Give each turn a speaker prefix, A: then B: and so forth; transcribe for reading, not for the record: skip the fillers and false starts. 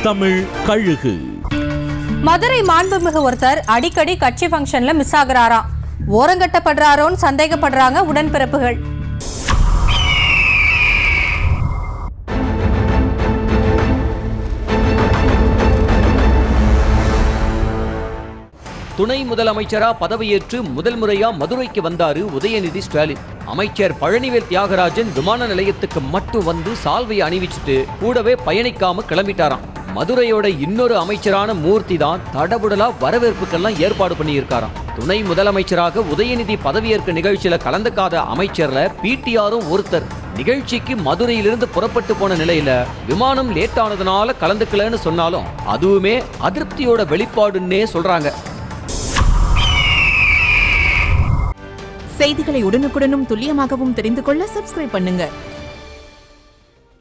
A: தமிழ் கழுகு.
B: மதுரை மாண்புமிகு ஒருத்தர் அடிக்கடி கட்சி ஃபங்க்ஷன்ல மிஸ் ஆகுறாராம். ஓரங்கட்டப்படுறாரோன்னு சந்தேகப்படுறாங்க உடன்பிறப்புகள்.
C: துணை முதலமைச்சரா பதவியேற்று முதல் முறையா மதுரைக்கு வந்தாரு உதயநிதி ஸ்டாலின். அமைச்சர் பழனிவேல் தியாகராஜன் விமான நிலையத்துக்கு மட்டும் வந்து சால்வையை அணிவிச்சுட்டு கூடவே பயணிக்காம கிளம்பிட்டாராம். மதுரையோட இன்னொரு அமைச்சரான மூர்த்தி தான் தடபுடலா வரவேற்புக்கெல்லாம் ஏற்பாடு பண்ணியிருக்காராம். துணை முதலமைச்சராக உதயநிதி பதவியேற்க நிகழ்ச்சியில கலந்துக்காத அமைச்சர்ல பிடிஆரும் ஒருத்தர். நிகழ்ச்சிக்கு மதுரையிலிருந்து புறப்பட்டு போன நிலையில விமானம் லேட் ஆனதுனால கலந்துக்கலன்னு சொன்னாலும் அதுவுமே அதிருப்தியோட வெளிப்பாடுன்னே சொல்றாங்க.
D: செய்திகளை உடனுக்குடனும் துல்லியமாகவும் தெரிந்து கொள்ள சப்ஸ்கிரைப் பண்ணுங்க.